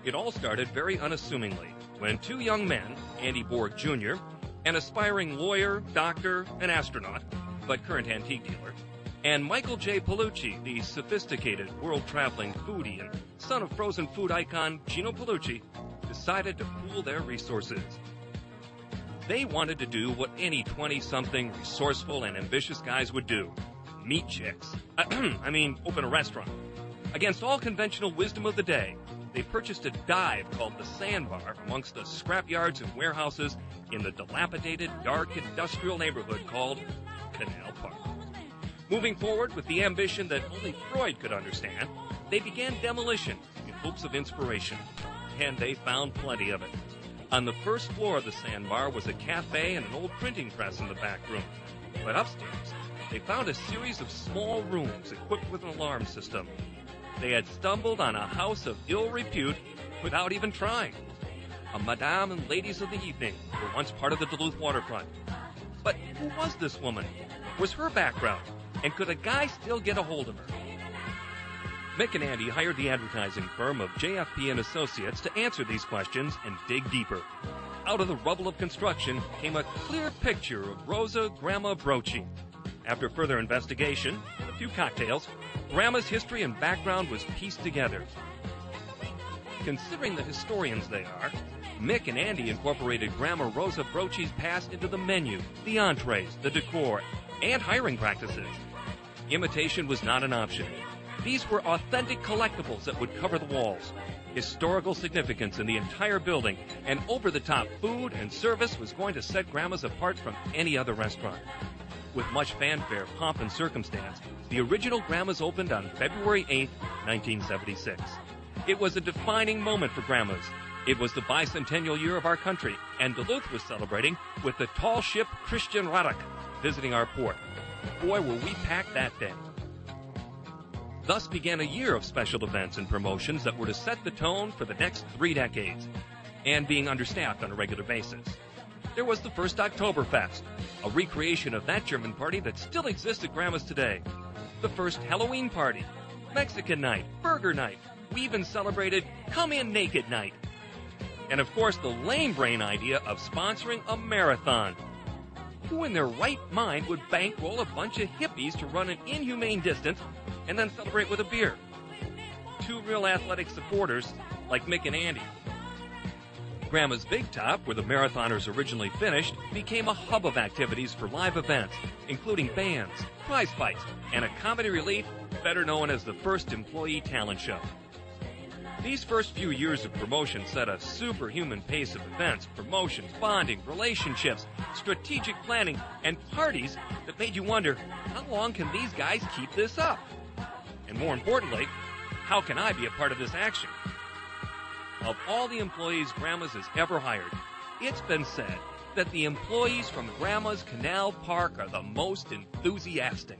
It all started very unassumingly when two young men, Andy Borg Jr., an aspiring lawyer, doctor, and astronaut, but current antique dealer, and Michael J. Palucci, the sophisticated world-traveling foodie and son of frozen food icon Gino Palucci, decided to pool their resources. They wanted to do what any 20-something resourceful and ambitious guys would do: meet chicks. Open a restaurant. Against all conventional wisdom of the day, they purchased a dive called the Sandbar amongst the scrapyards and warehouses in the dilapidated, dark industrial neighborhood called Canal Park. Moving forward with the ambition that only Freud could understand, they began demolition in hopes of inspiration, and they found plenty of it. On the first floor of the Sandbar was a cafe and an old printing press in the back room, but upstairs they found a series of small rooms equipped with an alarm system. They had stumbled on a house of ill repute without even trying. A Madame and Ladies of the Evening were once part of the Duluth waterfront. But who was this woman? What was her background? And could a guy still get a hold of her? Mick and Andy hired the advertising firm of JFP & Associates to answer these questions and dig deeper. Out of the rubble of construction came a clear picture of Rosa Grandma Brochi. After further investigation, a few cocktails, Grandma's history and background was pieced together. Considering the historians they are, Mick and Andy incorporated Grandma Rosa Brochi's past into the menu, the entrees, the decor, and hiring practices. Imitation was not an option. These were authentic collectibles that would cover the walls. Historical significance in the entire building, and over-the-top food and service was going to set Grandma's apart from any other restaurant. With much fanfare, pomp, and circumstance, the original Grandma's opened on February 8, 1976. It was a defining moment for Grandma's. It was the bicentennial year of our country, and Duluth was celebrating with the tall ship Christian Radek visiting our port. Boy, were we packed that day. Thus began a year of special events and promotions that were to set the tone for the next 3 decades, and being understaffed on a regular basis. There was the first Oktoberfest, a recreation of that German party that still exists at Grandma's today. The first Halloween party, Mexican night, burger night. We even celebrated Come In Naked night. And of course, the lame brain idea of sponsoring a marathon. Who in their right mind would bankroll a bunch of hippies to run an inhumane distance and then celebrate with a beer? Two real athletic supporters like Mick and Andy. Grandma's Big Top, where the marathoners originally finished, became a hub of activities for live events, including bands, prize fights, and a comedy relief better known as the First Employee Talent Show. These first few years of promotion set a superhuman pace of events, promotions, bonding, relationships, strategic planning, and parties that made you wonder, how long can these guys keep this up? And more importantly, how can I be a part of this action? Of all the employees Grandma's has ever hired, it's been said that the employees from Grandma's Canal Park are the most enthusiastic.